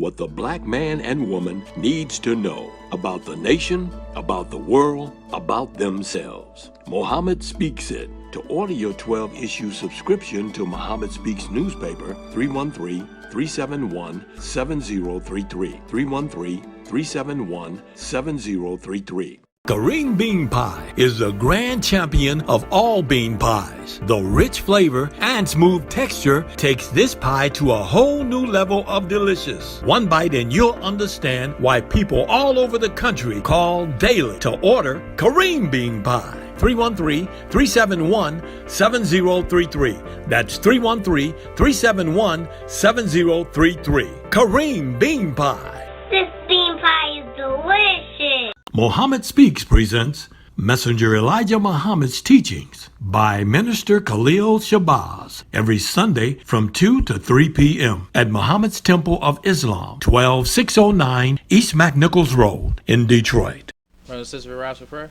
what the black man and woman needs to know about the nation, about the world, about themselves. Muhammad Speaks It. To order your 12-issue subscription to Muhammad Speaks newspaper, 313-371-7033. 313-371-7033. Kareem Bean Pie is the grand champion of all bean pies. The rich flavor and smooth texture takes this pie to a whole new level of delicious. One bite and you'll understand why people all over the country call daily to order Kareem Bean Pie. 313-371-7033. That's 313-371-7033. Kareem Bean Pie. This bean pie is delicious. Muhammad Speaks presents Messenger Elijah Muhammad's Teachings by Minister Khalil Shabazz every Sunday from 2 to 3 p.m. at Muhammad's Temple of Islam, 12609 East McNichols Road in Detroit. Brothers and sisters, we rise for prayer.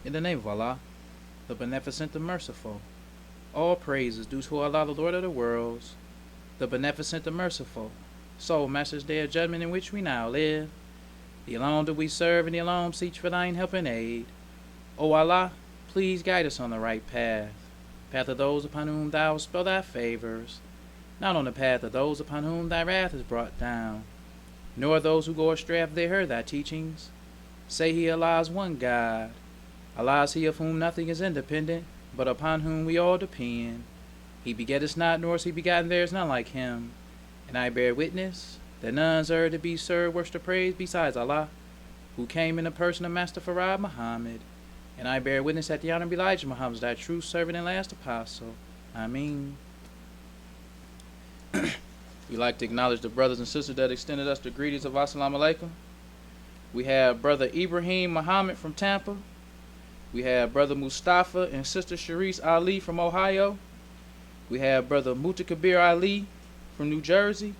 In the name of Allah, the Beneficent, the Merciful, all praise is due to Allah, the Lord of the worlds, the Beneficent, the Merciful, sole Master's Day of Judgment in which we now live. The alone do we serve, and the alone seek for thine help and aid. O Allah, please guide us on the right path of those upon whom thou spell thy favors, not on the path of those upon whom thy wrath is brought down, nor those who go astray after they heard thy teachings. Say he, Allah is one God. Allah is he of whom nothing is independent, but upon whom we all depend. He begetteth not, nor is he begotten, there is none like him. And I bear witness that none is to be served, worship, or praise besides Allah, who came in the person of Master Farad Muhammad. And I bear witness that the Honorable Elijah Muhammad is thy true servant and last apostle. Ameen. We like to acknowledge the brothers and sisters that extended us the greetings of Assalamu alaikum. We have Brother Ibrahim Muhammad from Tampa. We have Brother Mustafa and Sister Sharice Ali from Ohio. We have Brother Mutakabir Ali from New Jersey.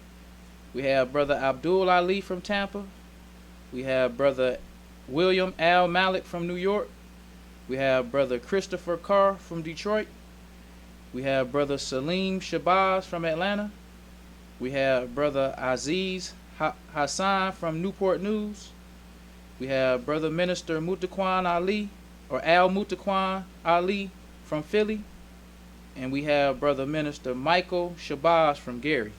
We have Brother Abdul Ali from Tampa. We have Brother William Al Malik from New York. We have Brother Christopher Carr from Detroit. We have Brother Salim Shabazz from Atlanta. We have Brother Aziz Hassan from Newport News. We have Brother Minister Mutaqwan Ali, or Al Mutaqwan Ali from Philly. And we have Brother Minister Michael Shabazz from Gary.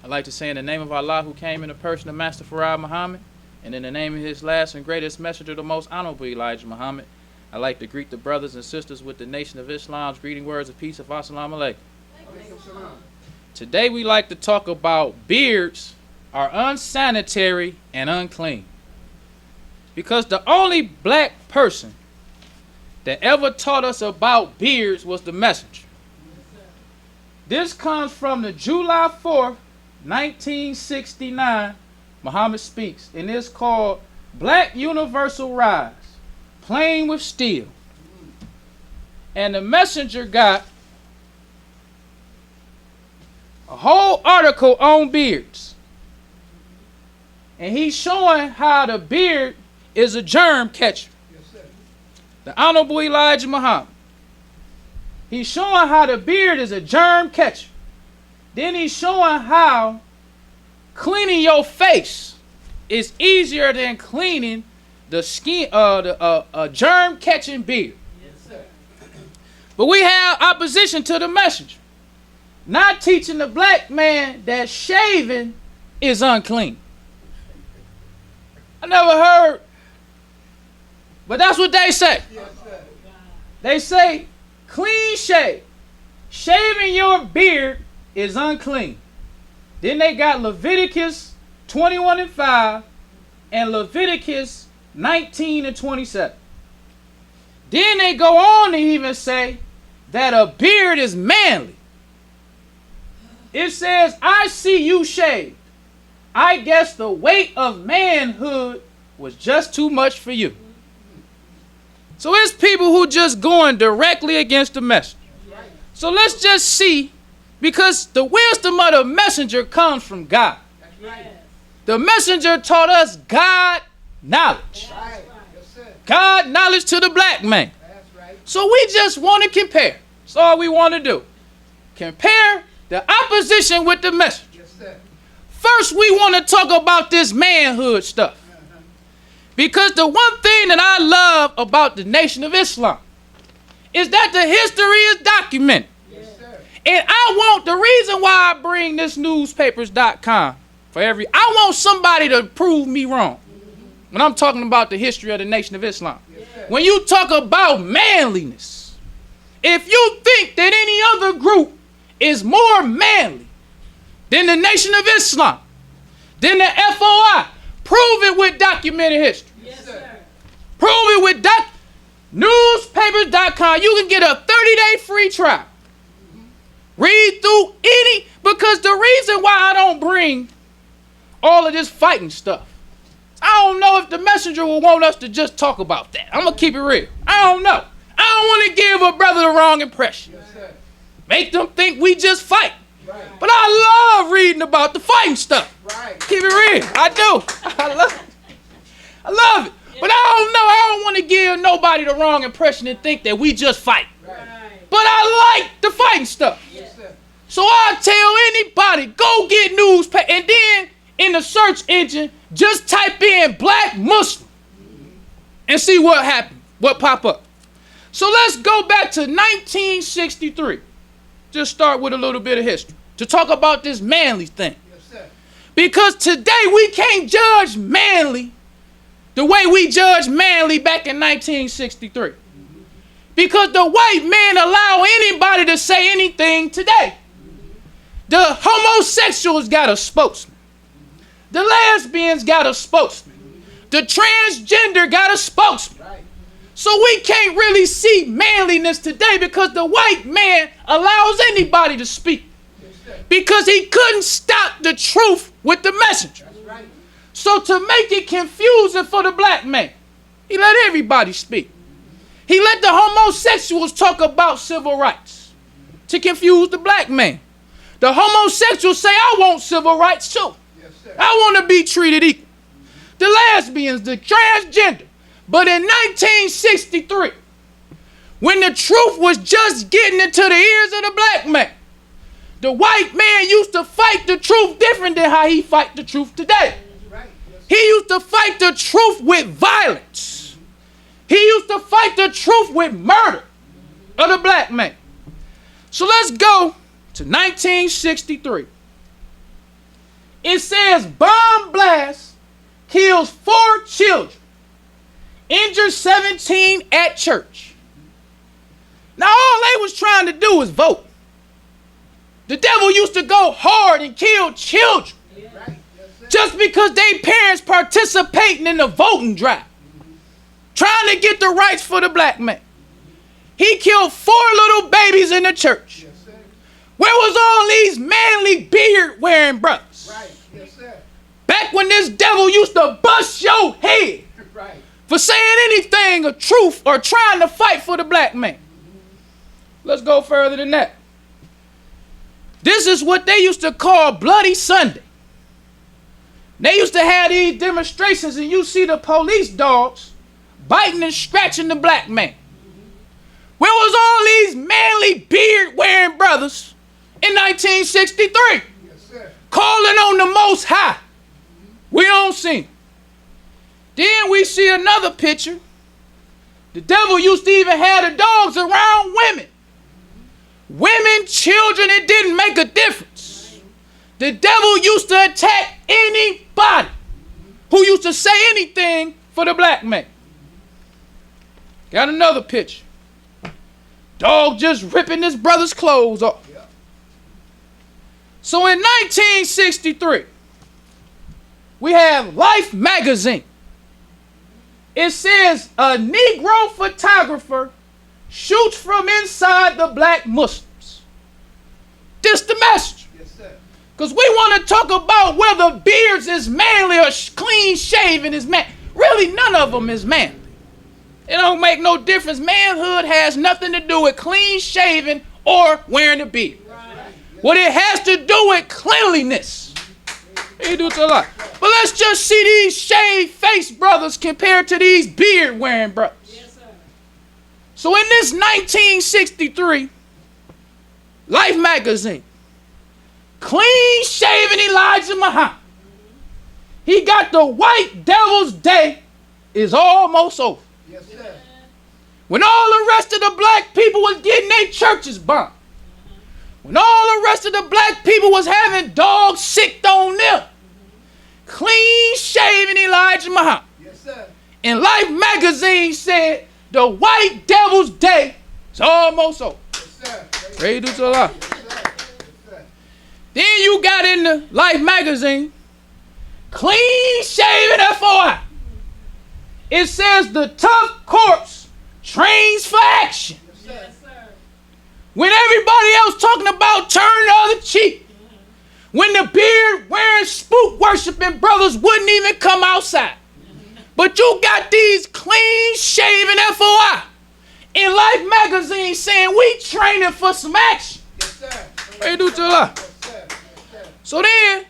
I'd like to say in the name of Allah, who came in the person of Master Farad Muhammad, and in the name of his last and greatest messenger, the most honorable Elijah Muhammad, I'd like to greet the brothers and sisters with the Nation of Islam's greeting words of peace of Assalamu alaikum. Today we like to talk about beards are unsanitary and unclean. Because the only black person that ever taught us about beards was the messenger. This comes from the July 4th, 1969, Muhammad Speaks, and it's called Black Universal Rise, Playing with Steel. And the messenger got a whole article on beards. And he's showing how the beard is a germ catcher. Yes, sir. The Honorable Elijah Muhammad. He's showing how the beard is a germ catcher. Then he's showing how cleaning your face is easier than cleaning the skin, a germ-catching beard. Yes, sir. But we have opposition to the messenger, not teaching the black man that shaving is unclean. I never heard, but that's what they say. Yes, sir. They say clean shave, shaving your beard is unclean. Then they got Leviticus 21:5 and Leviticus 19:27. Then they go on to even say that a beard is manly. It says, I see you shaved. I guess the weight of manhood was just too much for you. So it's people who just going directly against the message. So let's just see, because the wisdom of the messenger comes from God. The messenger taught us God knowledge. God knowledge to the black man. So we just want to compare. That's all we want to do. Compare The opposition with the messenger. First, we want to talk about this manhood stuff. Because the one thing that I love about the Nation of Islam is that the history is documented. And the reason why I bring this newspapers.com I want somebody to prove me wrong when I'm talking about the history of the Nation of Islam. When you talk about manliness, if you think that any other group is more manly than the Nation of Islam, than the FOI, prove it with documented history. Yes, sir. Prove it with newspapers.com. You can get a 30-day free trial. Read through because the reason why I don't bring all of this fighting stuff, I don't know if the messenger will want us to just talk about that. I'm going to keep it real. I don't know. I don't want to give a brother the wrong impression. Yes, Make them think we just fight. right. But I love reading about the fighting stuff. Right. Keep it real. I do. I love it. I love it. But I don't know. I don't want to give nobody the wrong impression and think that we just fight. Right. But I like the fighting stuff. Yes, sir. So I tell anybody, go get newspaper. And then in the search engine, just type in black Muslim and see what happens, what pop up. So let's go back to 1963. Just start with a little bit of history to talk about this manly thing. Yes, sir. Because today we can't judge manly the way we judged manly back in 1963. Because the white men allow anybody to say anything today. The homosexuals got a spokesman. The lesbians got a spokesman. The transgender got a spokesman. Right. So we can't really see manliness today because the white man allows anybody to speak. Yes, sir. Because he couldn't stop the truth with the messenger. That's right. So to make it confusing for the black man, he let everybody speak. He let the homosexuals talk about civil rights to confuse the black man. The homosexuals say, I want civil rights too. Yes, sir. I want to be treated equal. The lesbians, the transgender. But in 1963, when the truth was just getting into the ears of the black man, the white man used to fight the truth different than how he fight the truth today. Right. Yes, He used to fight the truth with violence. He used to fight the truth with murder of the black man. So let's go to 1963. It says bomb blast kills 4 children, injures 17 at church. Now all they was trying to do was vote. The devil used to go hard and kill children right. Yes, sir. just because they parents participating in the voting drive, trying to get the rights for the black man. He killed 4 little babies in the church. Yes, sir. Where was all these manly beard-wearing brothers? Right. Yes, sir. Back when this devil used to bust your head Right. for saying anything of truth or trying to fight for the black man. Let's go further than that. This is what they used to call Bloody Sunday. They used to have these demonstrations and you see the police dogs biting and scratching the black man. Where was all these manly beard-wearing brothers in 1963? Yes, sir. Calling on the Most High. We don't see him. Then we see another picture. The devil used to even have the dogs around women. Women, children, it didn't make a difference. The devil used to attack anybody who used to say anything for the black man. Got another picture. Dog just ripping his brother's clothes off. Yeah. So in 1963, we have Life magazine. It says a Negro photographer shoots from inside the black Muslims. This the message. Yes, sir. Because we want to talk about whether beards is manly or clean shaven is man. Really, none of them is manly. It don't make no difference. Manhood has nothing to do with clean shaven or wearing a beard. Right. What it has to do with cleanliness. He do it a lot. But let's just see these shaved-faced brothers compared to these beard-wearing brothers. Yes, sir. So in this 1963 Life magazine, Clean shaven Elijah Muhammad. He got the white devil's day is almost over. Yes, sir. When all the rest of the black people was getting their churches bombed. When all the rest of the black people was having dogs sicked on them. Clean shaven Elijah Muhammad. Yes, sir. And Life magazine said the white devil's day is almost over. Yes, sir. Praise to Allah. Yes, sir. Yes, sir. Then you got in the Life magazine, clean shaven FOI. It says the tough corpse trains for action. Yes, sir. When everybody else talking about turn the other cheek. When the beard wearing spook worshiping brothers wouldn't even come outside. But you got these clean shaven FOI in Life magazine saying we training for some action. Yes, sir. Praise to Allah. Yes, sir. Yes, sir. So then,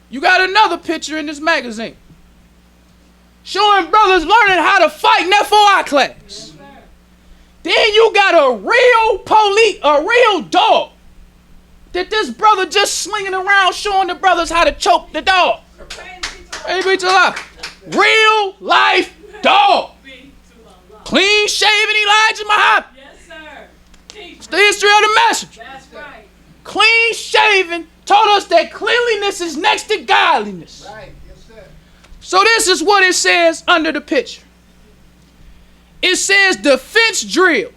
you got another picture in this magazine showing brothers learning how to fight in FOI class. Then you got a real police, a real dog that this brother just slinging around showing the brothers how to choke the dog. Praise be to Allah. Real life dog. Clean shaven Elijah Muhammad. Yes, sir. It's the history of the message. That's right. Clean shaven told us that cleanliness is next to godliness. Right. Yes, sir. So this is what it says under the picture. It says defense drill.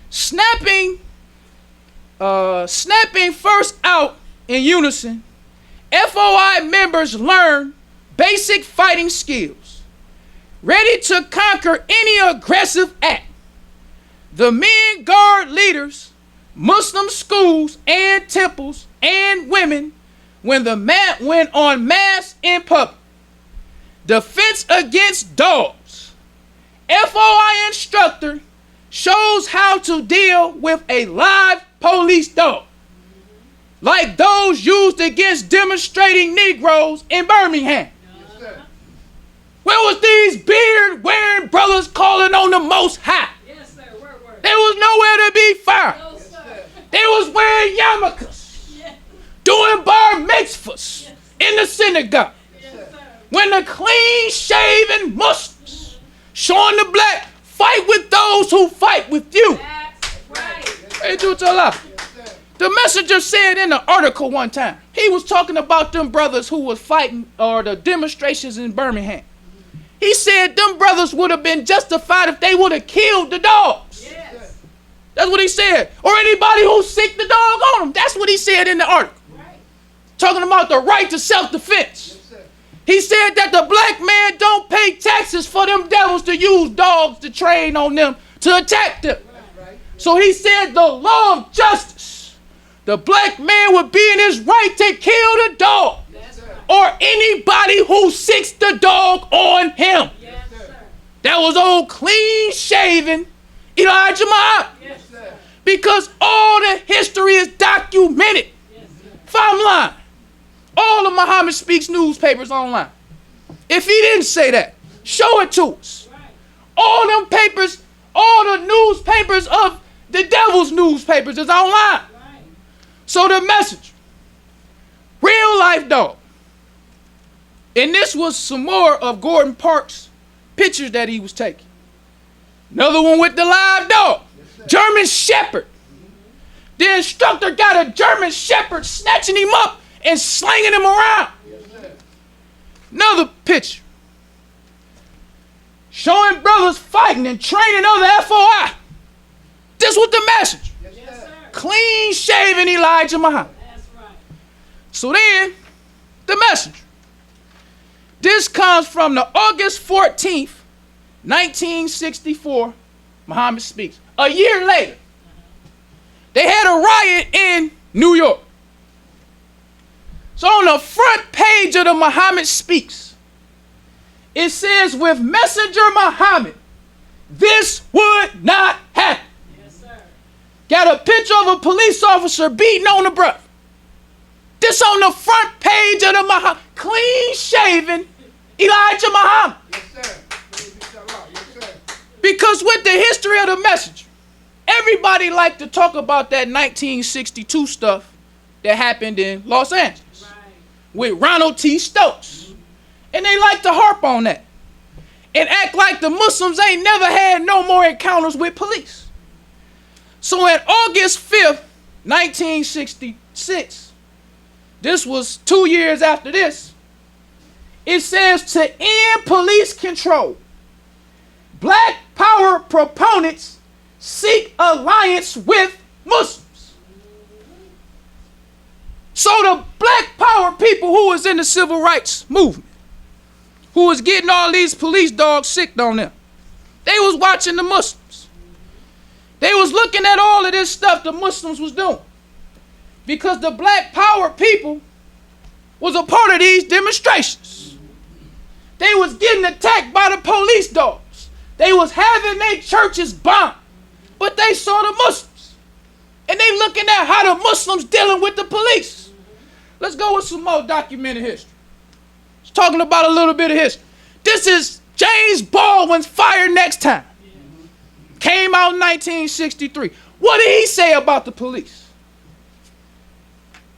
Snapping first out in unison. FOI members learn basic fighting skills. Ready to conquer any aggressive act. The men guard leaders, Muslim schools and temples and women when on mass in public. Defense against dogs. FOI instructor shows how to deal with a live police dog, like those used against demonstrating Negroes in Birmingham. Yes, sir. Where was these beard-wearing brothers calling on the Most High? Yes, sir. Word. They was nowhere to be found. No, sir. They was wearing yarmulkes, Yes, doing bar mitzvahs in the synagogue. yes, sir. When the clean-shaven Muslims showing the black fight with those who fight with you. That's right. Praise to Allah. Yes, sir. The messenger said in an article one time, he was talking about them brothers who was fighting or the demonstrations in Birmingham. He said them brothers would have been justified if they would have killed the dogs. Yes. That's what he said. Or anybody who sicked the dog on them. That's what he said in the article. Right. Talking about the right to self-defense. Yes, sir. He said that the black man don't pay taxes for them devils to use dogs to train on them to attack them. That's right. So he said the law of justice. The black man would be in his right to kill the dog That's right. or anybody who sicks the dog on him. Yes, sir. That was old clean shaven Elijah Muhammad. Yes, sir. Because all the history is documented. Yes, sir. If I'm lying, all the Muhammad Speaks newspapers online. If he didn't say that, show it to us. Right. All them papers, all the newspapers of the devil's newspapers is online. Right. So the message, real life dog. And this was some more of Gordon Parks' pictures that he was taking. Another one with the live dog, German Shepherd. The instructor got a German Shepherd snatching him up and slinging him around. Yes, sir. Another picture showing brothers fighting and training other FOI. This was the message. Yes, Yes, sir. sir. Clean shaven Elijah Muhammad. That's right. So then, the message. This comes from the August 14th, 1964, Muhammad Speaks. A year later, they had a riot in New York. So on the front page of the Muhammad Speaks, it says, with Messenger Muhammad, this would not happen. Yes, sir. Got a picture of a police officer beating on the brother. This on the front page of the Muhammad, clean shaven Elijah Muhammad. Yes, sir. Praise be to Allah. Yes, sir. Because with the history of the messenger, everybody like to talk about that 1962 stuff that happened in Los Angeles Right. with Ronald T. Stokes. And they like to harp on that and act like the Muslims ain't never had no more encounters with police. So on August 5th, 1966, this was 2 years after this, it says to end police control, Black Power proponents seek alliance with Muslims. So the Black Power people who was in the civil rights movement, who was getting all these police dogs sicked on them, they was watching the Muslims. They was looking at all of this stuff the Muslims was doing. Because the Black Power people was a part of these demonstrations. They was getting attacked by the police dogs. They was having their churches bombed. But they saw the Muslims. And they looking at how the Muslims dealing with the police. Let's go with some more documented history. Just talking about a little bit of history. This is James Baldwin's Fire Next Time. Came out in 1963. What did he say about the police?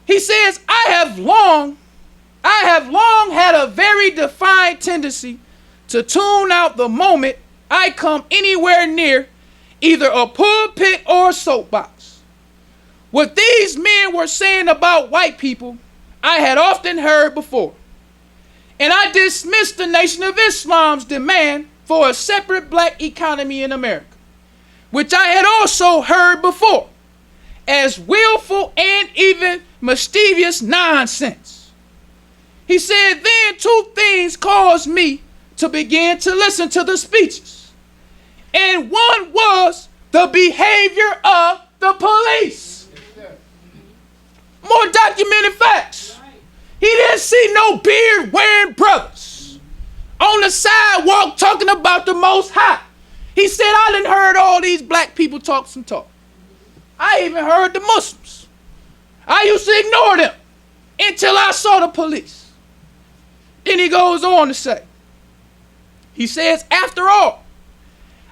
He says, I have long had a very defined tendency to tune out the moment I come anywhere near either a pulpit or a soapbox. What these men were saying about white people, I had often heard before. And I dismissed the Nation of Islam's demand for a separate black economy in America, which I had also heard before, as willful and even mischievous nonsense. He said, then two things caused me to begin to listen to the speeches. And one was the behavior of the police. More documented facts. He didn't see no beard wearing brothers on the sidewalk talking about the Most High. He said, I done heard all these black people talk some talk. I even heard the Muslims. I used to ignore them until I saw the police. Then he goes on to say, he says, after all,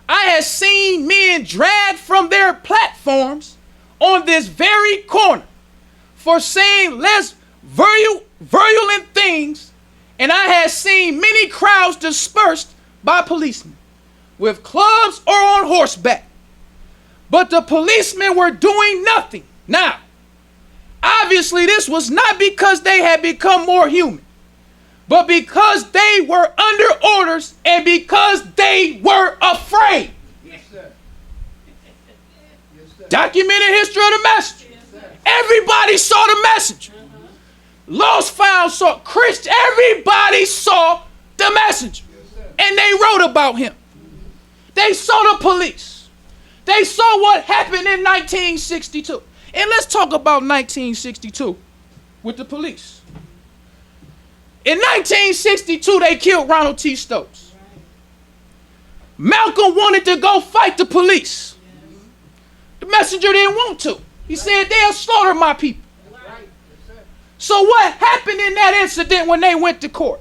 I have seen men dragged from their platforms on this very corner for saying less virulent things, and I have seen many crowds dispersed by policemen with clubs or on horseback. But the policemen were doing nothing. Now, obviously this was not because they had become more human, but because they were under orders and because they were afraid. Yes, sir. Yes, sir. Documented history of the messenger. Everybody saw the messenger. Lost, found, saw Christian. Everybody saw the messenger. And they wrote about him. They saw the police. They saw what happened in 1962. And let's talk about 1962 with the police. In 1962, they killed Ronald T. Stokes. Malcolm wanted to go fight the police. The messenger didn't want to. He said, they'll slaughter my people. So what happened in that incident when they went to court?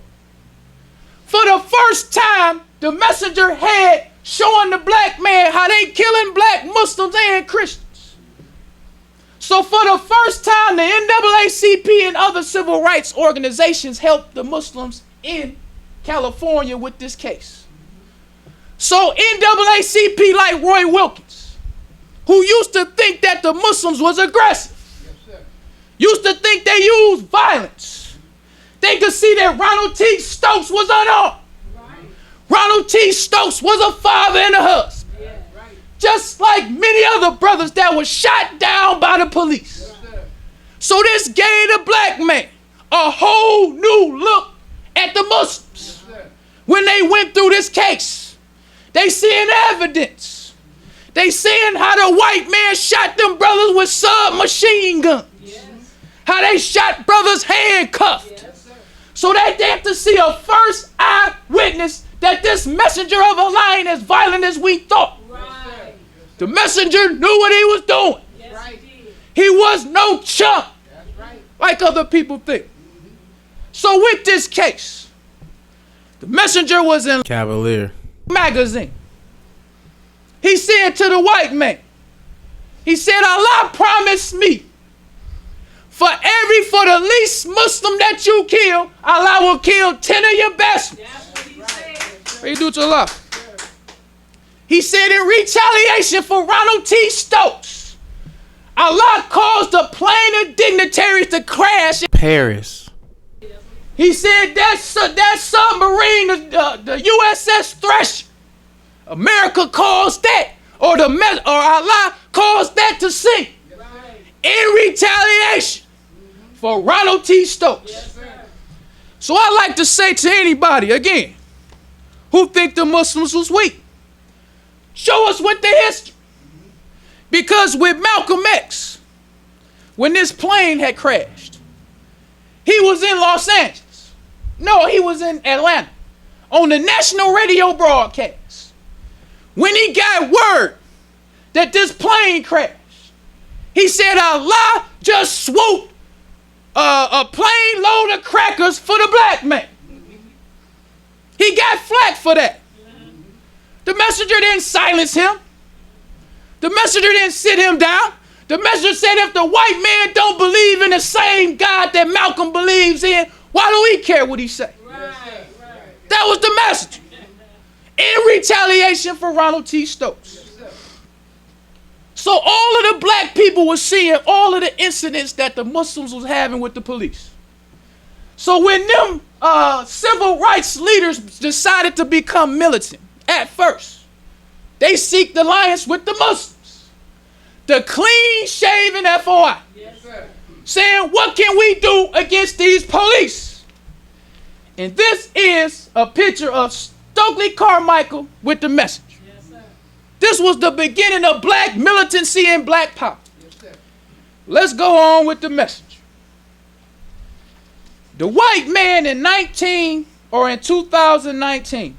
For the first time, the messenger had showing the black man how they killing black Muslims and Christians. So for the first time, the NAACP and other civil rights organizations helped the Muslims in California with this case. So NAACP, like Roy Wilkins, who used to think that the Muslims was aggressive, used to think they used violence. They could see that Ronald T. Stokes was unarmed. Ronald T. Stokes was a father and a husband. Just like many other brothers that were shot down by the police. So this gave the black man a whole new look at the Muslims. When they went through this case, they seeing evidence. They seeing how the white man shot them brothers with submachine guns. How they shot brothers handcuffed. So that they have to see a first eyewitness that this messenger of Allah ain't as violent as we thought. Right. The messenger knew what he was doing. Yes, he did. He was no chump like other people think. So with this case, the messenger was in Cavalier magazine. He said to the white man, he said, Allah promised me For the least Muslim that you kill, Allah will kill 10 of your best ones. That's what he said. Praise to Allah. He said in retaliation for Ronald T. Stokes, Allah caused the plane of dignitaries to crash in Paris. He said that submarine, the USS Thresher, America caused that, or Allah caused that to sink in retaliation for Ronald T. Stokes. So I like to say to anybody, again, who think the Muslims was weak, show us what the history. Because with Malcolm X, when this plane had crashed, he was in Los Angeles. No, he was in Atlanta on the national radio broadcast. When he got word that this plane crashed, he said Allah just swooped a plane load of crackers for the black man. He got flack for that. The messenger didn't silence him. The messenger didn't sit him down. The messenger said if the white man don't believe in the same God that Malcolm believes in, why do we care what he say? That was the message. In retaliation for Ronald T. Stokes. So all of the black people were seeing all of the incidents that the Muslims was having with the police. So when them civil rights leaders decided to become militant, at first, they seeked alliance with the Muslims. The clean-shaven FOI. Yes, saying, what can we do against these police? And this is a picture of Stokely Carmichael with the message. This was the beginning of black militancy and black power. Let's go on with the message. The white man in 2019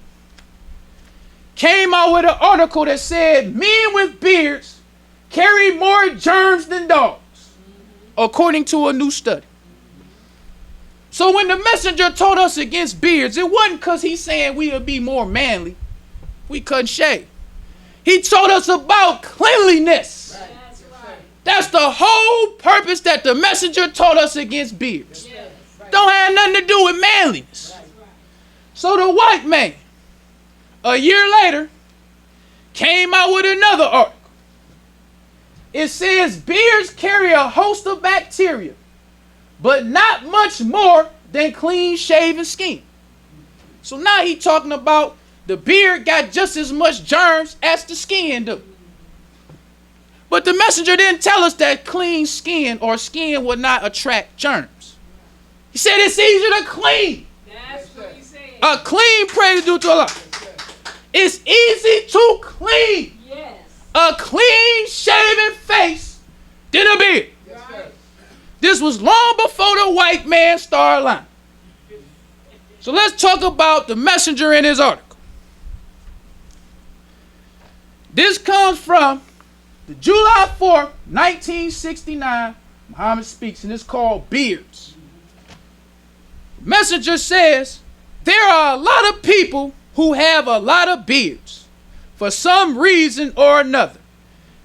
came out with an article that said men with beards carry more germs than dogs, according to a new study. So when the messenger told us against beards, it wasn't because he's saying we would be more manly. We couldn't shave. He told us about cleanliness. That's right. That's the whole purpose that the messenger told us against beards. Yes. Don't have nothing to do with manliness. That's right. So the white man, a year later, came out with another article. It says beards carry a host of bacteria, but not much more than clean-shaven skin. So now he's talking about the beard got just as much germs as the skin do. But the messenger didn't tell us that clean skin or skin would not attract germs. He said it's easier to clean. That's what he said. A clean, praise due to Allah. It's easy to clean Yes. a clean-shaven face than a beard. Right. This was long before the white man started lying. So let's talk about the messenger in his article. This comes from the July 4th, 1969, Muhammad speaks, and it's called Beards. The messenger says, there are a lot of people who have a lot of beards for some reason or another.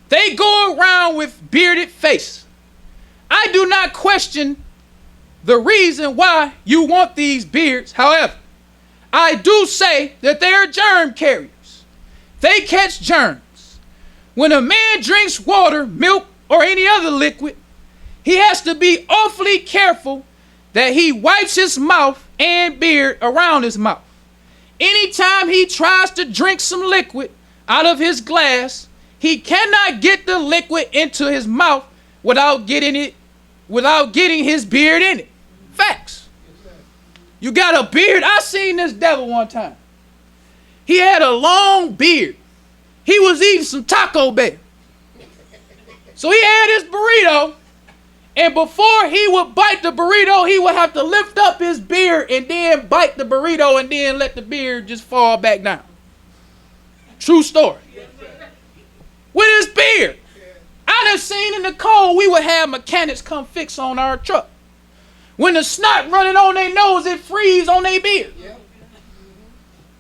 They go around with bearded faces. I do not question the reason why you want these beards. However, I do say that they are germ carriers. They catch germs. When a man drinks water, milk, or any other liquid, he has to be awfully careful that he wipes his mouth and beard around his mouth. Anytime he tries to drink some liquid out of his glass, he cannot get the liquid into his mouth without getting his beard in it. Facts. You got a beard? I seen this devil one time. He had a long beard. He was eating some Taco Bell. So he had his burrito, and before he would bite the burrito, he would have to lift up his beard and then bite the burrito and then let the beard just fall back down. True story. With his beard. I done seen in the cold, we would have mechanics come fix on our truck. When the snot running on their nose, it freeze on their beard. Yep.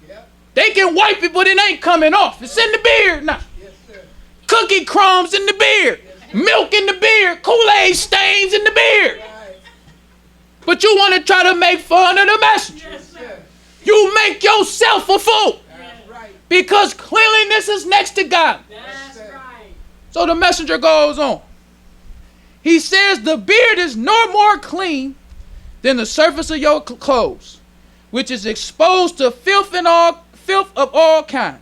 Yep. They can wipe it, but it ain't coming off. It's in the beard now. Yes, sir. Cookie crumbs in the beard. Yes, Milk in the beard, Kool-Aid stains in the beard. Right. But you want to try to make fun of the messenger. Yes, sir. You make yourself a fool. That's right. Because cleanliness is next to God. That's right. So the messenger goes on. He says the beard is no more clean than the surface of your clothes, which is exposed to filth of all kind.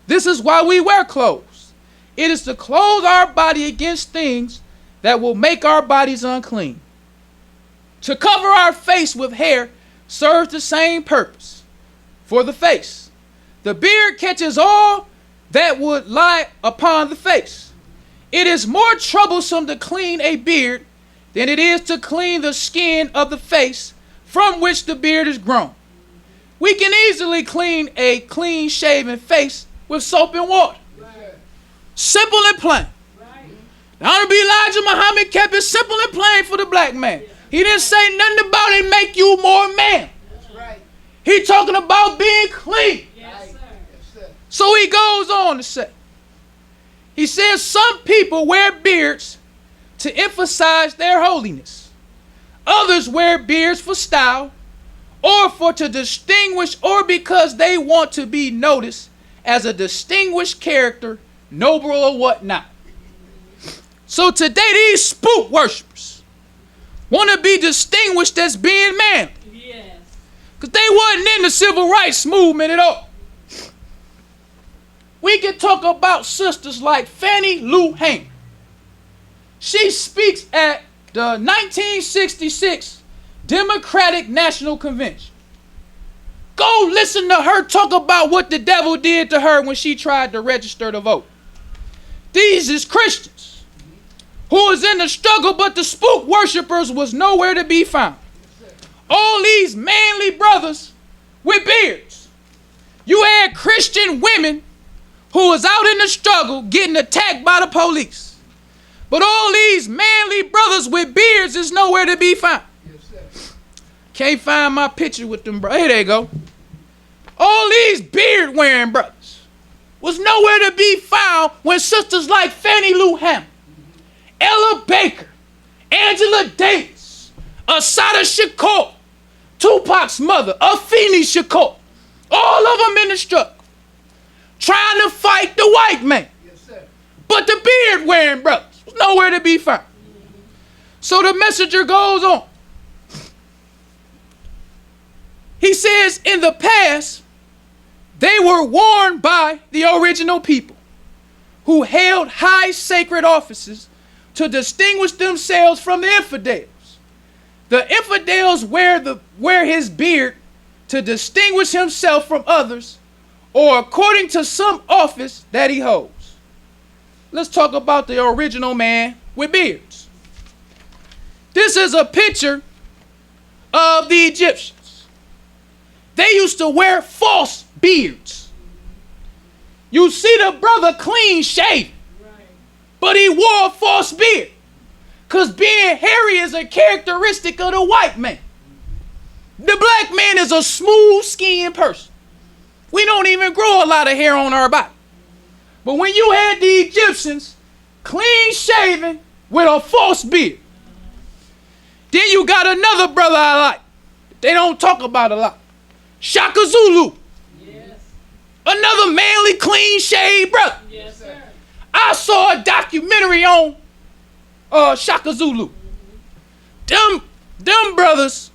This is why we wear clothes. It is to clothe our body against things that will make our bodies unclean. To cover our face with hair serves the same purpose. For the face, the beard catches all that would lie upon the face. It is more troublesome to clean a beard than it is to clean the skin of the face from which the beard is grown. We can easily clean a clean-shaven face with soap and water. Simple and plain. The Honorable Elijah Muhammad kept it simple and plain for the black man. He didn't say nothing about it make you more man. That's right. He talking about being clean. Yes, sir. Yes, sir. So he goes on to say, he says some people wear beards to emphasize their holiness. Others wear beards for style or for to distinguish or because they want to be noticed as a distinguished character, noble or whatnot. So today these spook worshipers want to be distinguished as being manly. Yes. Because they wasn't in the civil rights movement at all. We can talk about sisters like Fannie Lou Hamer. She speaks at the 1966 Democratic National Convention. Go listen to her talk about what the devil did to her when she tried to register to vote. These is Christians who was in the struggle, but the spook worshipers was nowhere to be found. All these manly brothers with beards. You had Christian women who was out in the struggle getting attacked by the police. But all these manly brothers with beards is nowhere to be found. Yes, sir. Can't find my picture with them, bro. Here they go. All these beard-wearing brothers was nowhere to be found when sisters like Fannie Lou Hamer, Ella Baker, Angela Davis, Assata Shakur, Tupac's mother, Afeni Shakur, all of them in the struggle, trying to fight the white man. Yes, sir. But the beard-wearing brothers was nowhere to be found. So the messenger goes on. He says, in the past, they were worn by the original people who held high sacred offices to distinguish themselves from the infidels. The infidels wear his beard to distinguish himself from others or according to some office that he holds. Let's talk about the original man with beards. This is a picture of the Egyptians. They used to wear false beards. You see the brother clean shaven, but he wore a false beard. Because being hairy is a characteristic of the white man. The black man is a smooth-skinned person. We don't even grow a lot of hair on our body. But when you had the Egyptians clean shaven with a false beard, then you got another brother I like. They don't talk about a lot. Shaka Zulu. Yes. Another manly, clean-shaved brother. Yes, sir. I saw a documentary on Shaka Zulu. Them brothers,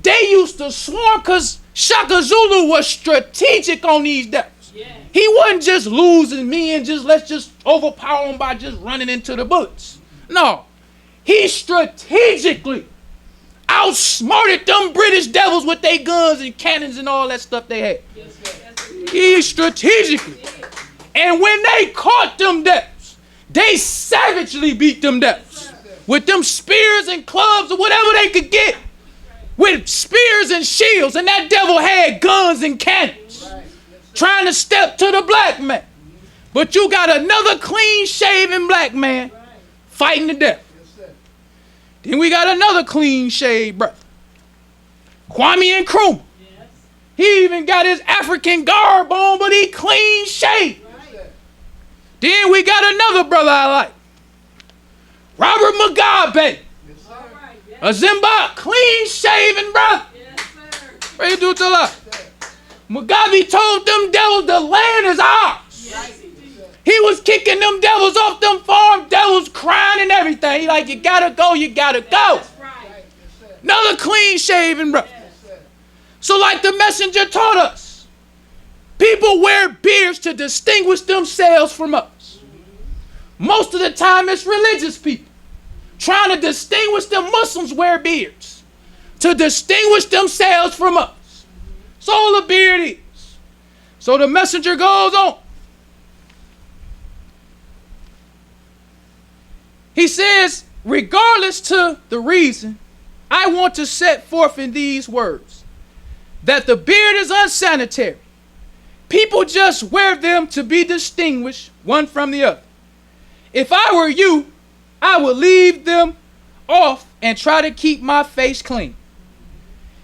they used to swarm because Shaka Zulu was strategic on these devils. Yes. He wasn't just losing me and let's just overpower him by just running into the bullets. No, he strategically outsmarted them British devils with their guns and cannons and all that stuff they had. Yes, sir. Yes, sir. He strategically. And when they caught them devils, they savagely beat them devils with them spears and clubs or whatever they could get, with spears and shields, and that devil had guns and cannons trying to step to the black man. But you got another clean-shaven black man fighting the devil. Then we got another clean-shaved brother, Kwame Nkrumah. Yes. He even got his African garb on, but he clean-shaved. Then we got another brother I like, Robert Mugabe, Yes, sir. All right. Yes, a Zimbabwe clean-shaven brother. yes, sir. Praise to Allah. Mugabe told them devils the land is ours. Yes, he did. He was kicking them devils off them farm devils, crying and everything. He like, you gotta go, you gotta go. That's right. Yes, sir. Another clean-shaven brother. Yes. Yes, sir. So like the messenger taught us, people wear beards to distinguish themselves from us. Most of the time it's religious people trying to distinguish them. Muslims wear beards to distinguish themselves from us. That's all a beard is. So the messenger goes on. He says, regardless to the reason, I want to set forth in these words that the beard is unsanitary. People just wear them to be distinguished one from the other. If I were you, I would leave them off and try to keep my face clean.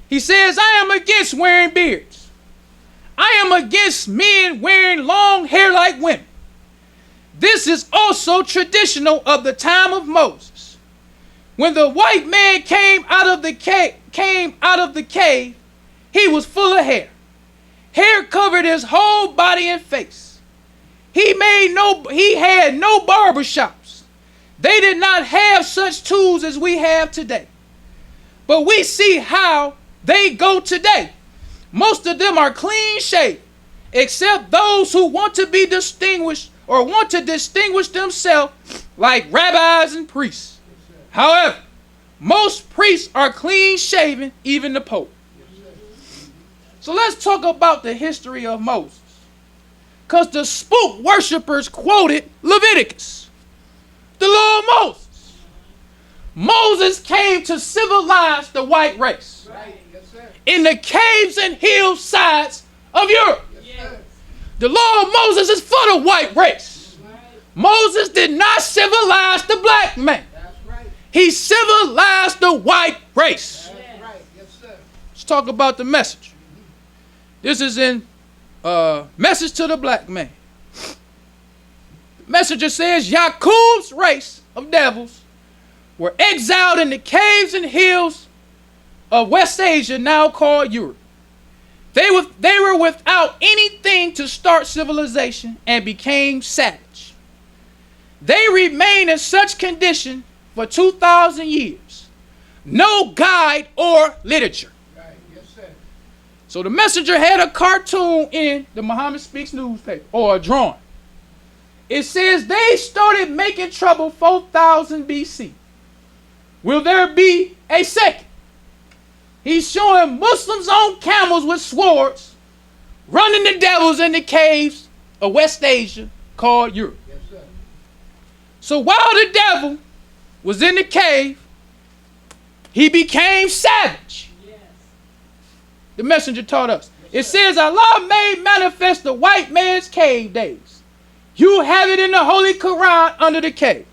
He says, I am against wearing beards. I am against men wearing long hair like women. This is also traditional of the time of Moses. When the white man came out of the cave, he was full of hair. Hair covered his whole body and face. He had no barber shops. They did not have such tools as we have today. But we see how they go today. Most of them are clean shaven, except those who want to be distinguished or want to distinguish themselves like rabbis and priests. However, most priests are clean shaven, even the Pope. So let's talk about the history of Moses. Because the spook worshippers quoted Leviticus, the law of Moses. Moses came to civilize the white race Right. Yes, sir. in the caves and hillsides of Europe. Yes, sir. The law of Moses is for the white race. Moses did not civilize the black man. That's right. He civilized the white race. That's right. Yes, sir. Let's talk about the message. This is in Message to the Black Man. The messenger says, Yaqub's race of devils were exiled in the caves and hills of West Asia, now called Europe. They were without anything to start civilization and became savage. They remained in such condition for 2,000 years. No guide or literature. Right. Yes, sir. So the messenger had a cartoon in the Muhammad Speaks newspaper, or a drawing. It says they started making trouble 4000 BC. Will there be a second? He's showing Muslims on camels with swords, running the devils in the caves of West Asia called Europe. Yes, sir. So while the devil was in the cave, he became savage. Yes. The messenger taught us. It says Allah made manifest the white man's cave days. You have it in the Holy Quran under the cave.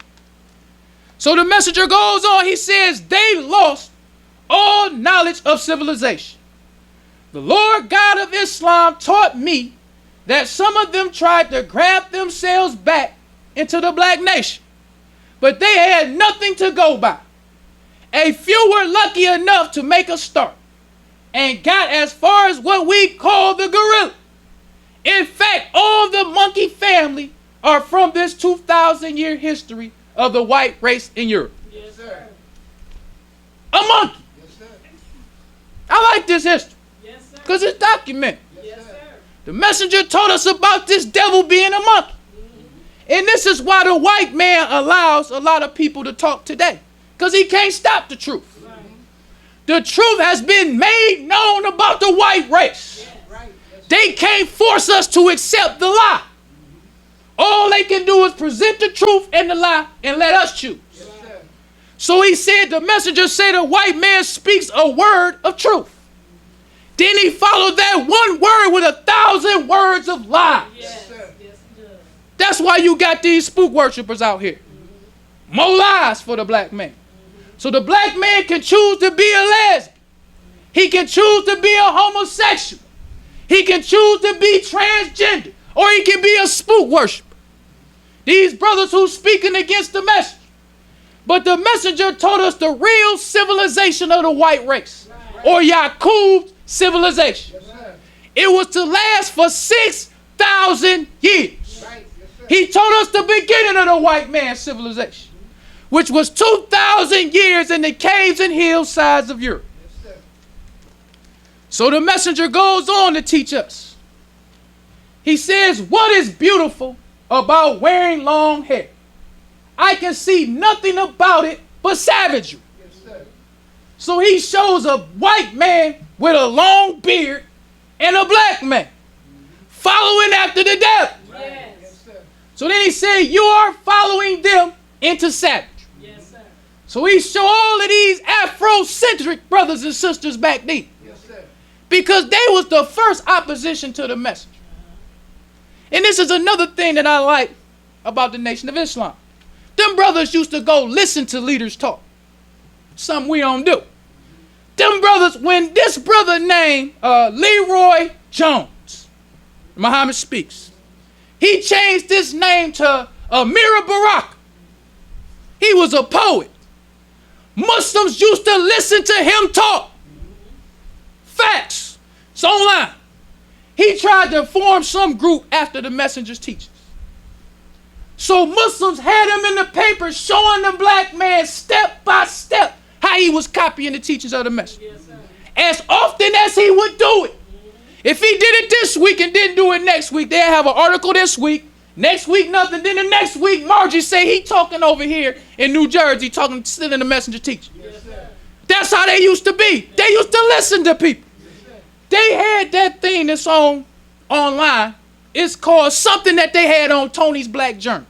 So the messenger goes on. He says they lost all knowledge of civilization. The Lord God of Islam taught me that some of them tried to grab themselves back into the black nation, but they had nothing to go by. A few were lucky enough to make a start and got as far as what we call the gorilla. In fact, all the monkey family are from this 2,000-year history of the white race in Europe. Yes, sir. A monkey. Yes, sir. I like this history Yes, sir. because it's documented. Yes, sir. The messenger told us about this devil being a monkey. And this is why the white man allows a lot of people to talk today, because he can't stop the truth. The truth has been made known about the white race. Right. Yes, sir. They can't force us to accept the lie. All they can do is present the truth and the lie and let us choose. Yes, sir. So he said, the messenger said the white man speaks a word of truth. Then he followed that one word with 1,000 words of lies. Yes, sir. yes, he does. That's why you got these spook worshipers out here. More lies for the black man. So the black man can choose to be a lesbian. He can choose to be a homosexual. He can choose to be transgender. Or he can be a spook worshiper. These brothers who's speaking against the message. But the messenger told us the real civilization of the white race, or Yaqub's civilization. Yes, sir. It was to last for 6,000 years. Right. Yes, sir. He told us the beginning of the white man's civilization, which was 2,000 years in the caves and hillsides of Europe. Yes, sir. So the messenger goes on to teach us. He says, what is beautiful about wearing long hair? I can see nothing about it but savagery. Yes, sir. So he shows a white man with a long beard and a black man following after the devil. Yes. Yes, sir. So then he said, you are following them into savagery. Yes, sir. So he showed all of these Afrocentric brothers and sisters back then, Yes, sir. because they was the first opposition to the messenger. And this is another thing that I like about the Nation of Islam. Them brothers used to go listen to leaders talk. Something we don't do. Them brothers, when this brother named Leroy Jones, Muhammad speaks, he changed his name to Amir Baraka. He was a poet. Muslims used to listen to him talk. Facts. It's online. He tried to form some group after the messenger's teachings. So Muslims had him in the paper showing the black man step by step how he was copying the teachings of the messenger. Yes, sir. As often as he would do it. If he did it this week and didn't do it next week, they'd have an article this week. Next week, nothing. Then the next week, Margie say he talking over here in New Jersey, talking, still in the messenger teaching. Yes, sir. That's how they used to be. They used to listen to people. They had that thing that's online. It's called something that they had on Tony's Black Journal.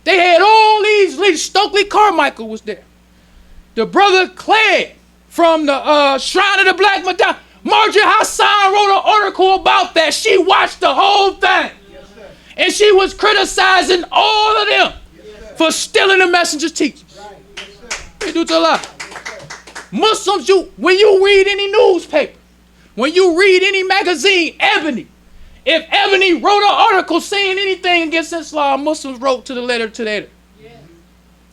They had all these leaders. Stokely Carmichael was there. The brother Clegg from the Shrine of the Black Madonna. Marjorie Hassan wrote an article about that. She watched the whole thing. Yes, sir. And she was criticizing all of them for stealing the messenger's teachings. Right. Yes, sir. They do to a lot. Muslims, when you read any newspaper, when you read any magazine, Ebony, if Ebony wrote an article saying anything against Islam, Muslims wrote to the letter to the editor. Yes.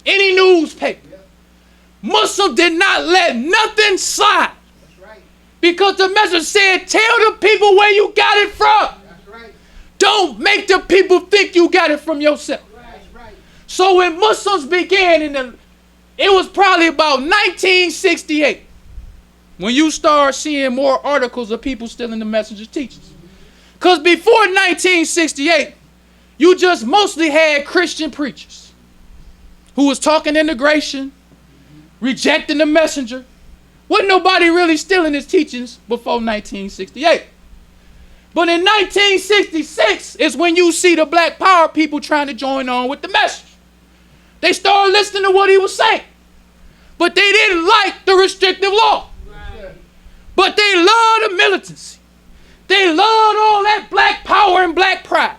Any newspaper. Muslims did not let nothing slide. That's right. Because the messenger said, tell the people where you got it from. That's right. Don't make the people think you got it from yourself. That's right. So when Muslims began it was probably about 1968 when you start seeing more articles of people stealing the messenger's teachings. Because before 1968, you just mostly had Christian preachers who was talking integration, rejecting the messenger. Wasn't nobody really stealing his teachings before 1968. But in 1966 is when you see the Black Power people trying to join on with the message. They started listening to what he was saying. But they didn't like the restrictive law. Right. But they loved the militancy. They loved all that black power and black pride.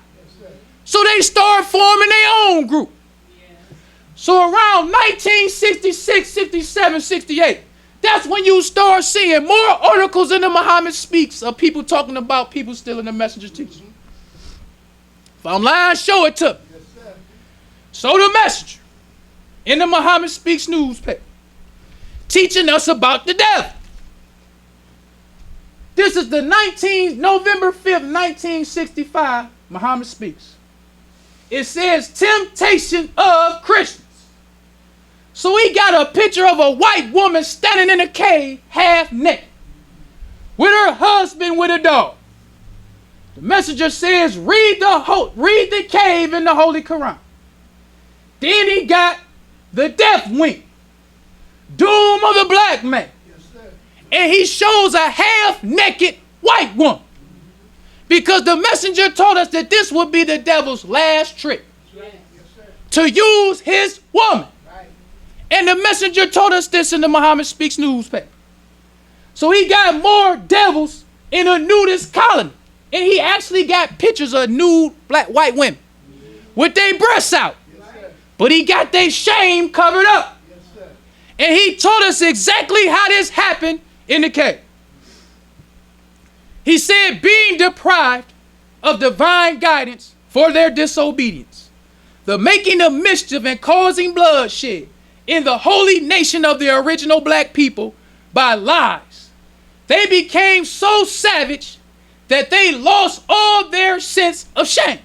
So they started forming their own group. So around 1966, 67, 68, that's when you start seeing more articles in the Muhammad Speaks of people talking about people stealing the messenger's teaching. If I'm lying, show it to me. Yes, sir. So the messenger in the Muhammad Speaks newspaper teaching us about the devil. This is the November 5th, 1965, Muhammad Speaks. It says temptation of Christians. So he got a picture of a white woman standing in a cave, half naked, with her husband with a dog. The messenger says, read the cave in the Holy Quran. Then he got the death wing, doom of the black man. Yes, sir. And he shows a half-naked white woman. Because the messenger told us that this would be the devil's last trick, Yes. Yes, sir. to use his woman. Right. And the messenger told us this in the Muhammad Speaks newspaper. So he got more devils in a nudist colony. And he actually got pictures of nude white women with their breasts out. Yes, sir. But he got their shame covered up. Yes, sir. And he told us exactly how this happened in the cave. He said, being deprived of divine guidance for their disobedience, the making of mischief and causing bloodshed, in the holy nation of the original black people by lies. They became so savage that they lost all their sense of shame.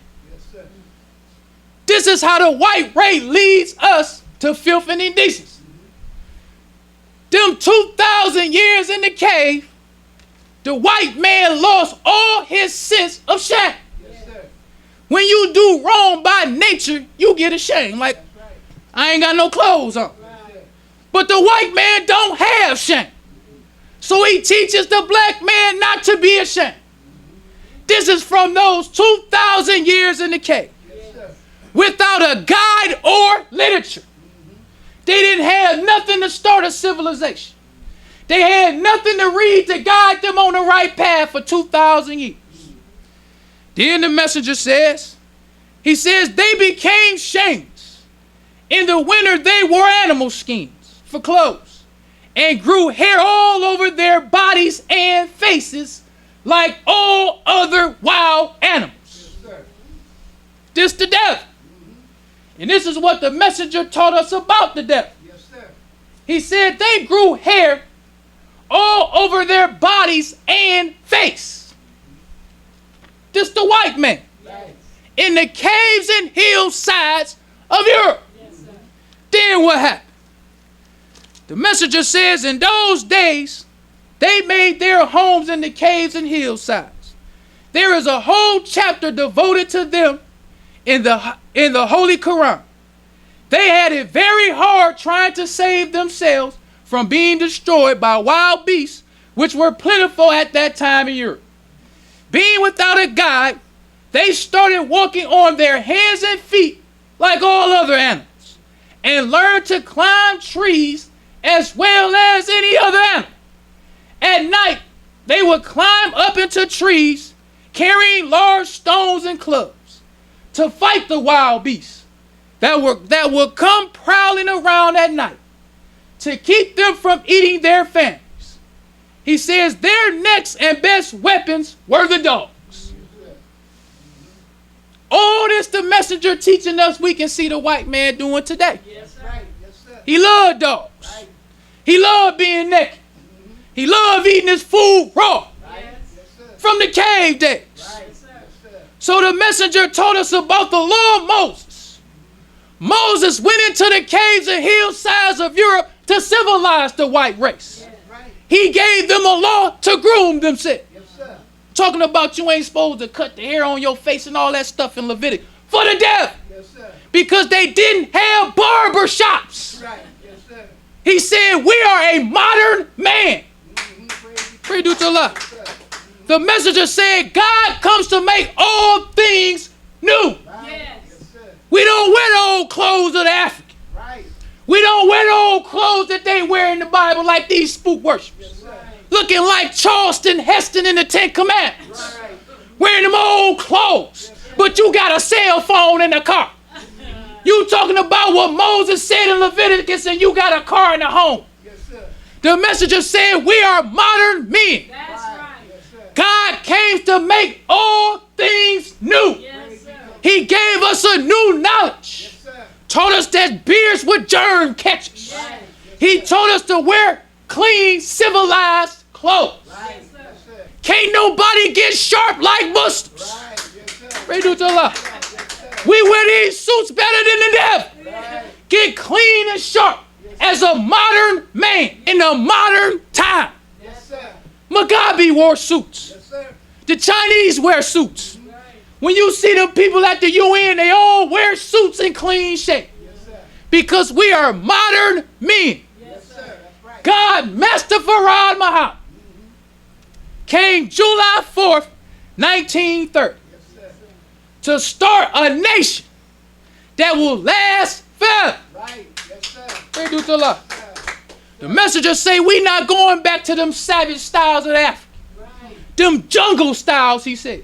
This is how the white race leads us to filth and indecency. Them 2,000 years in the cave, the white man lost all his sense of shame. When you do wrong by nature, you get ashamed. Like, I ain't got no clothes on. But the white man don't have shame. So he teaches the black man not to be ashamed. This is from those 2,000 years in the cave. Without a guide or literature. They didn't have nothing to start a civilization. They had nothing to read to guide them on the right path for 2,000 years. Then the messenger says, he says, they became shameless. In the winter, they wore animal skins for clothes and grew hair all over their bodies and faces like all other wild animals. This the devil. And this is what the messenger taught us about the devil. He said they grew hair all over their bodies and face. This the white man. In the caves and hillsides of Europe. Then what happened? The messenger says in those days, they made their homes in the caves and hillsides. There is a whole chapter devoted to them in the Holy Quran. They had it very hard trying to save themselves from being destroyed by wild beasts, which were plentiful at that time in Europe. Being without a guide, they started walking on their hands and feet like all other animals, and learned to climb trees as well as any other animal. At night, they would climb up into trees, carrying large stones and clubs to fight the wild beasts that would come prowling around at night to keep them from eating their families. He says their next and best weapons were the dogs. All this the messenger teaching us we can see the white man doing today. He loved dogs. He loved being naked. He loved eating his food raw from the cave days. So the messenger told us about the law of Moses. Moses went into the caves and hillsides of Europe to civilize the white race. He gave them a law to groom themselves. Talking about you ain't supposed to cut the hair on your face and all that stuff in Leviticus. For the devil. Because they didn't have barber shops. He said we are a modern man. Pray to Allah. The messenger said God comes to make all things new. We don't wear the old clothes of the African. We don't wear the old clothes that they wear in the Bible like these spook worshippers. Looking like Charleston Heston in the Ten Commandments. Wearing them old clothes. But you got a cell phone in the car. You talking about what Moses said in Leviticus and you got a car in the home. The messenger said we are modern men. God came to make all things new. He gave us a new knowledge. Told us that beards were germ catchers. He told us to wear clean, civilized clothes. Can't nobody get sharp like Muslims. Pray to Allah. We wear these suits better than the devil. Get clean and sharp as a modern man in a modern time. Mugabe wore suits. The Chinese wear suits. When you see them people at the UN, they all wear suits and clean shape. Because we are modern men. God, Master Farad Muhammad, came July 4th, 1930, to start a nation that will last forever. Pray to Allah. The messenger say we not going back to them savage styles of Africa. Them jungle styles, he said.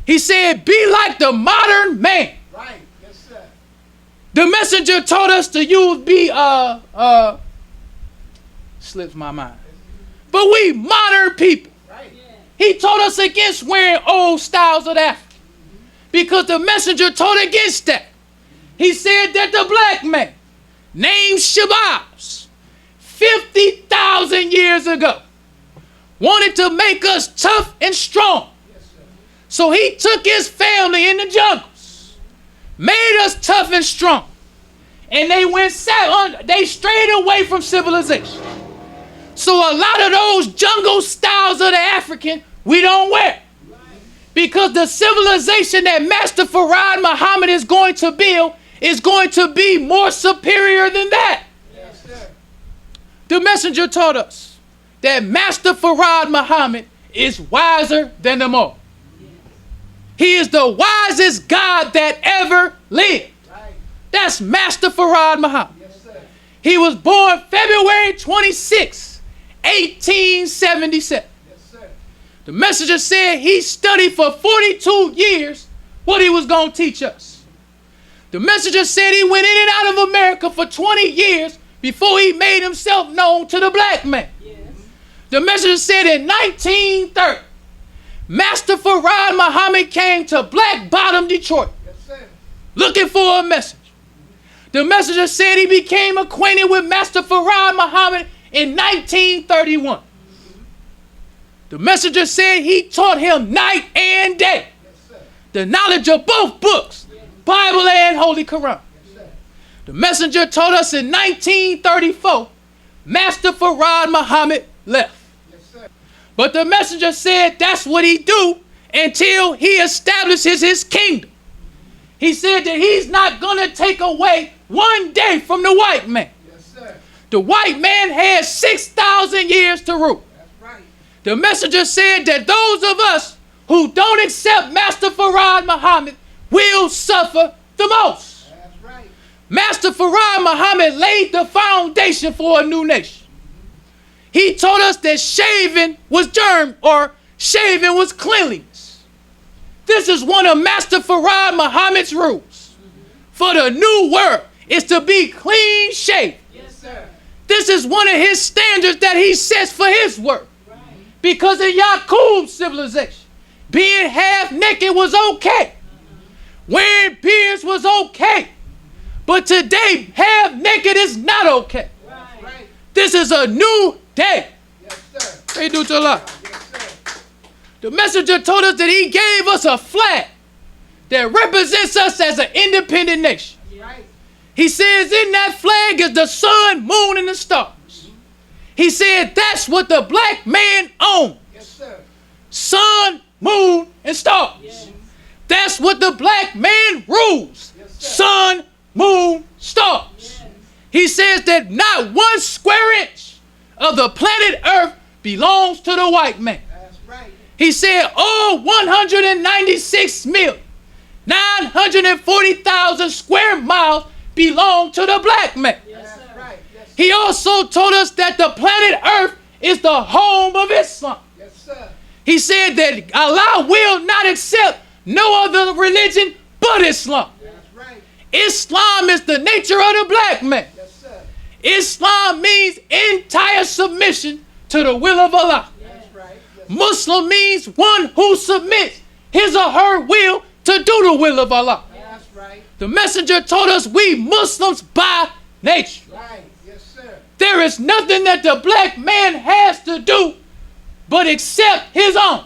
He said, be like the modern man. The messenger told us to use slips my mind. But we modern people. He told us against wearing old styles of Africa. Because the messenger told against that. He said that the black man named Shabazz 50,000 years ago wanted to make us tough and strong. So he took his family in the jungles, made us tough and strong, and they strayed away from civilization. So a lot of those jungle styles of the African we don't wear, because the civilization that Master Farad Muhammad is going to build is going to be more superior than that. Yes, sir. The messenger taught us that Master Farad Muhammad is wiser than them all. He is the wisest God that ever lived. Right. That's Master Farad Muhammad. Yes, sir. He was born February 26, 1877. Yes, sir. The messenger said he studied for 42 years what he was going to teach us. The messenger said he went in and out of America for 20 years before he made himself known to the black man. Yes. The messenger said in 1930, Master Farad Muhammad came to Black Bottom, Detroit, Yes, sir. looking for a message. The messenger said he became acquainted with Master Farad Muhammad in 1931. The messenger said he taught him night and day Yes, sir. the knowledge of both books, Bible and Holy Quran. Yes, sir. The messenger told us in 1934, Master Farad Muhammad left. Yes, sir. But the messenger said that's what he do until he establishes his kingdom. He said that he's not going to take away one day from the white man. Yes, sir. The white man has 6,000 years to rule. That's right. The messenger said that those of us who don't accept Master Farad Muhammad will suffer the most. That's right. Master Farad Muhammad laid the foundation for a new nation. He told us that shaving was shaving was cleanliness. This is one of Master Farad Muhammad's rules. For the new world is to be clean shaven. Yes, sir. This is one of his standards that he sets for his work. Because in Yaqub's civilization, being half naked was okay. Wearing beards was okay. But today, half naked is not okay. That's right. This is a new day. Yes, sir. Pray to Allah. Yes, sir. The messenger told us that he gave us a flag that represents us as an independent nation. Right. He says in that flag is the sun, moon, and the stars. He said that's what the black man owns. Yes, sir. Sun, moon, and stars. Yes. That's what the black man rules. Yes, sir. Sun, moon, stars. Yes. He says that not 1 square inch of the planet Earth belongs to the white man. That's right. He said all 196,940,000 square miles belong to the black man. Yes, That's sir. right. Yes, sir. He also told us that the planet Earth is the home of Islam. Yes, sir. He said that Allah will not accept no other religion but Islam. That's right. Islam is the nature of the black man. Yes, sir. Islam means entire submission to the will of Allah. That's right. Yes, Muslim means one who submits his or her will to do the will of Allah. that's right. The messenger told us we Muslims by nature. Right. Yes, sir. There is nothing that the black man has to do but accept his own.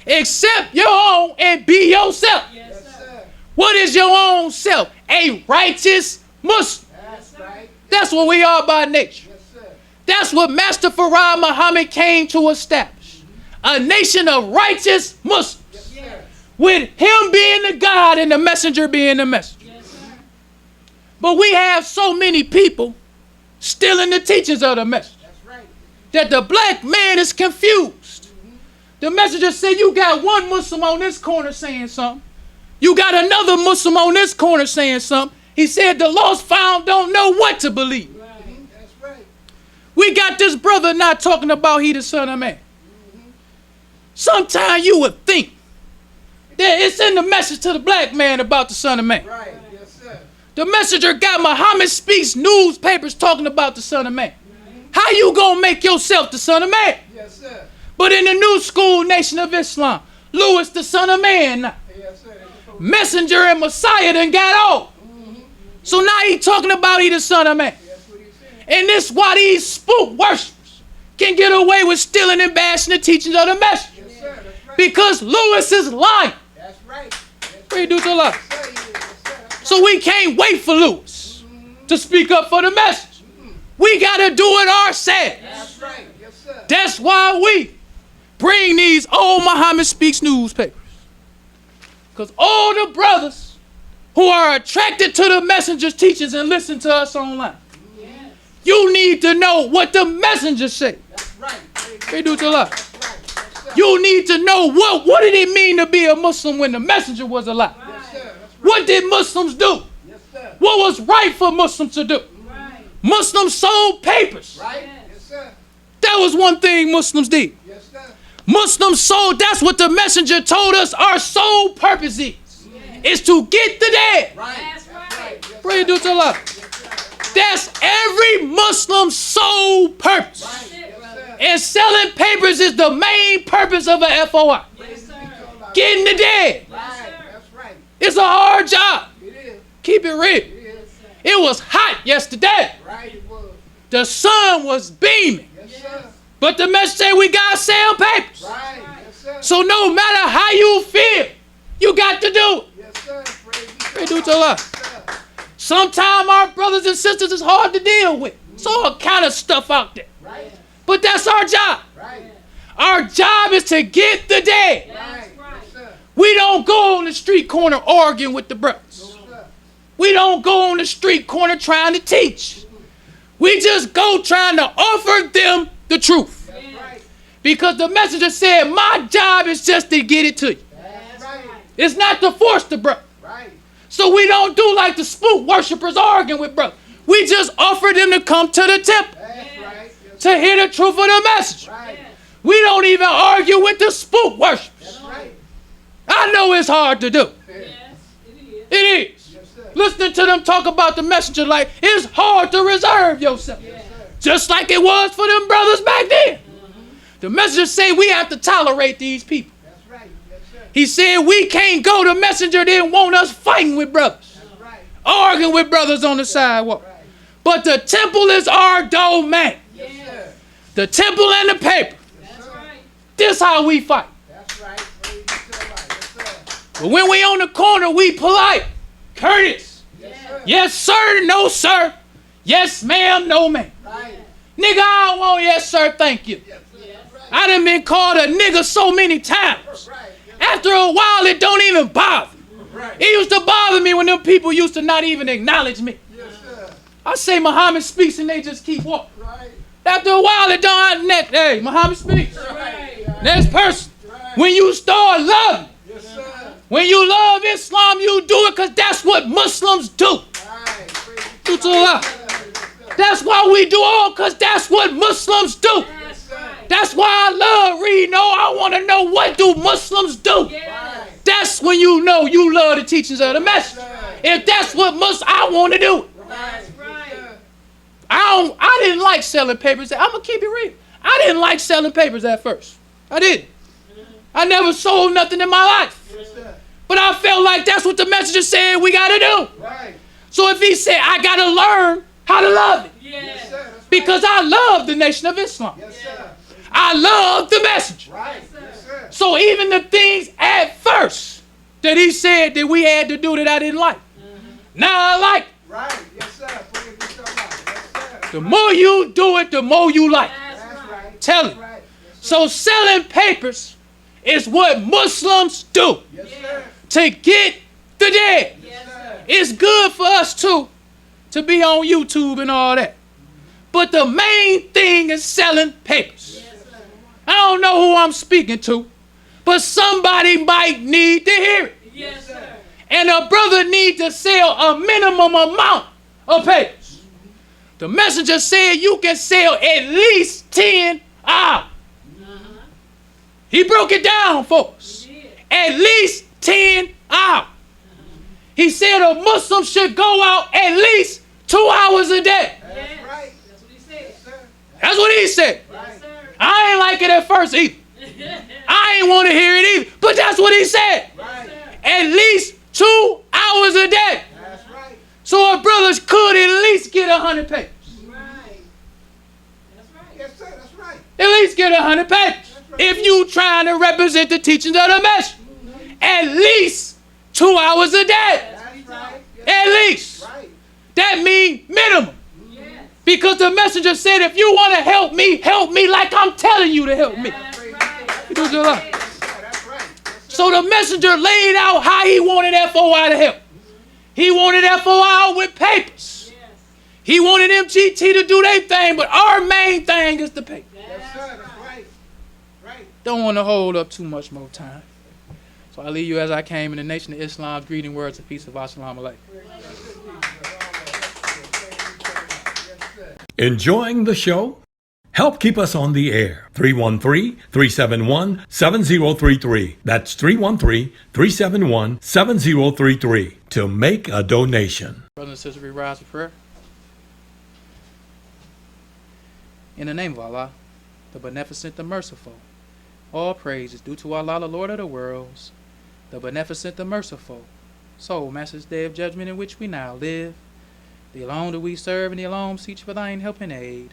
Accept your own and be yourself. Yes, Yes, sir. sir. What is your own self? A righteous Muslim. That's right. That's what we are by nature. Yes, sir. That's what Master Farad Muhammad came to establish. A nation of righteous Muslims. Yes, sir. With him being the God and the messenger being the messenger. Yes, sir. But we have so many people stealing the teachings of the messenger That's right. that the black man is confused. The messenger said you got one Muslim on this corner saying something. You got another Muslim on this corner saying something. He said the lost found don't know what to believe. Right. That's right. We got this brother not talking about he the son of man. Sometimes you would think that it's in the message to the black man about the son of man. Right. Yes, sir. The messenger got Muhammad Speaks newspapers talking about the son of man. How you gonna make yourself the son of man? Yes, sir. But in the new school nation of Islam, Louis the son of man now. Yes, sir. Messenger and Messiah done got old. So now he talking about he the Son of Man. That's what he said. And this why these spook worshipers can get away with stealing and bashing the teachings of the message. Yes, sir. That's right. Because Lewis is lying. That's right. Pray do to love. Yes, sir. Yes, sir. That's So we can't wait for Lewis to speak up for the message. We got to do it ourselves. That's right. Yes, sir. That's why we bring these old Muhammad Speaks newspapers. Because all the brothers who are attracted to the messenger's teachings and listen to us online, you need to know what the messenger say. That's right. They do to love. That's right. Yes, sir. You need to know what did it mean to be a Muslim when the messenger was alive? Yes, sir. That's right. What did Muslims do? Yes, sir. What was right for Muslims to do? Muslims sold papers. Right? Yes, sir. That was one thing Muslims did. Yes, sir. Muslims sold, that's what the messenger told us our sole purpose is to get the dead. Right. That's right. Yes, Pray do to Allah. That's every Muslim's sole purpose. right. Yes, sir. And selling papers is the main purpose of a FOI. Getting the dead. Right. That's right. It's a hard job. It is. Keep it real. It is. It was hot yesterday. Right. It was. The sun was beaming. Yes, sir. But the message said we gotta sell papers. Right. Yes, sir. So no matter how you feel, you got to do it. Yes, sir. Praise be Pray to do to God. Allah. Yes, sir. Sometimes our brothers and sisters is hard to deal with. It's all kind of stuff out there. Right. But that's our job. Right. Our job is to get the dead. Right. Yes, sir. We don't go on the street corner arguing with the brothers. Yes, sir. We don't go on the street corner trying to teach. We just go trying to offer them the truth. That's right. Because the messenger said, my job is just to get it to you. That's right. It's not to force the brother. Right. So we don't do like the spook worshipers arguing with brothers. We just offer them to come to the temple That's right. Yes, to hear the truth of the message. right. We don't even argue with the spook worshipers. That's right. I know it's hard to do. Yes. It is. Yes, sir. Listening to them talk about the messenger like it's hard to reserve yourself. Just like it was for them brothers back then. The messenger say we have to tolerate these people. That's right. Yes, sir. He said we can't go. The messenger didn't want us fighting with brothers, That's right. arguing with brothers on the sidewalk. Right. But the temple is our domain. Yes, sir. The temple and the paper. Yes, sir. This how we fight. That's right. Praise be to Allah. Yes, sir. But when we on the corner, we polite, courteous. Yes, sir. Yes, sir. No, sir. Yes, ma'am. No, ma'am. Right. Nigga, I don't want yes, sir. Thank you. Yes, sir. Right. I done been called a nigga so many times. Right. After a while, it don't even bother me. Right. It used to bother me when them people used to not even acknowledge me. Yes, sir. I say Muhammad speaks and they just keep walking. Right. After a while, it don't. Hey, Muhammad speaks. Right. Next person. Right. When you start loving, Yes, sir. when you love Islam, you do it because that's what Muslims do. Right. Praise be Do to to Allah. Allah. Yes, sir. That's why we do all because that's what Muslims do. Yes, sir. That's why I love reading. I want to know what do Muslims do. Right. That's when you know you love the teachings of the message. If that's what I want to do. Right. Yes, sir. I didn't like selling papers. I'm gonna keep it real. I didn't like selling papers at first. I didn't. I never sold nothing in my life. Yes, sir. But I felt like that's what the messenger said we gotta do. Right. So if he said I gotta learn how to love it, Yes, sir. That's because I love the Nation of Islam. right. Yes, sir. I love the message. Right. Yes, sir. So even the things at first that he said that we had to do that I didn't like, now I like it. Right. Yes, sir. Praise be to Allah. Yes, sir. The more you do it, the more you like it. That's right. Tell That's him. right. Yes, sir. So selling papers is what Muslims do Yes, sir. to get the dead. Yes, sir. It's good for us too to be on YouTube and all that. But the main thing is selling papers. I don't know who I'm speaking to, but somebody might need to hear it. Yes, sir. And a brother needs to sell a minimum amount of papers. The messenger said you can sell at least 10 hours. He broke it down for us. At least 10 hours. He said a Muslim should go out at least 2 hours a day. That's right. That's what he said. Yes, sir. That's what he said. Right. I ain't like it at first either. I ain't want to hear it either. But that's what he said. Right. At least 2 hours a day. That's right. So our brothers could at least get 100 papers. Right. That's right. Yes, sir. That's right. At least get 100 papers. Right. If you trying to represent the teachings of the message. At least 2 hours a day. That's right. Yes, At least. right. That means minimum. Yes. Because the messenger said, if you want to help me like I'm telling you to help me. That's right. You do your life. Yes, sir. That's right. Yes, sir. So the messenger laid out how he wanted FOI to help. He wanted FOI with papers. Yes. He wanted MGT to do their thing, but our main thing is the paper. Yes, sir. That's right. Right. Don't want to hold up too much more time. So I leave you as I came in the Nation of Islam's greeting words of peace of Assalamu alaikum. Enjoying the show? Help keep us on the air. 313-371-7033. That's 313-371-7033 to make a donation. Brothers and sisters, we rise for prayer. In the name of Allah, the Beneficent, the Merciful, all praise is due to Allah, the Lord of the worlds, the Beneficent, the Merciful. So, Master's day of judgment in which we now live, the alone do we serve and the alone seek for thine help and aid.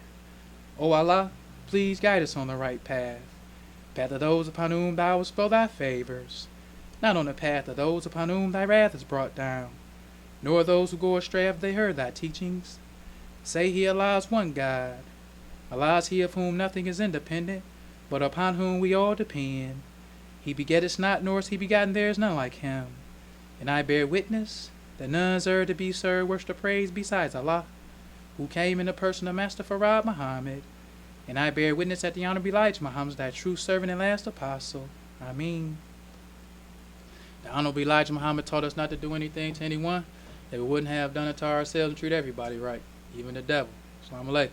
O Allah, please guide us on the right path of those upon whom thou wilt bestow thy favors, not on the path of those upon whom thy wrath is brought down, nor those who go astray have they heard thy teachings. Say he Allah is one God. Allah is he of whom nothing is independent, but upon whom we all depend. He begetteth not, nor is he begotten, there is none like him. And I bear witness that none is to be served worth to praise besides Allah, who came in the person of Master Farad Muhammad. And I bear witness that the Honorable Elijah Muhammad is thy true servant and last apostle. Ameen. The Honorable Elijah Muhammad taught us not to do anything to anyone that we wouldn't have done it to ourselves and treat everybody right, even the devil. Assalamu alaikum.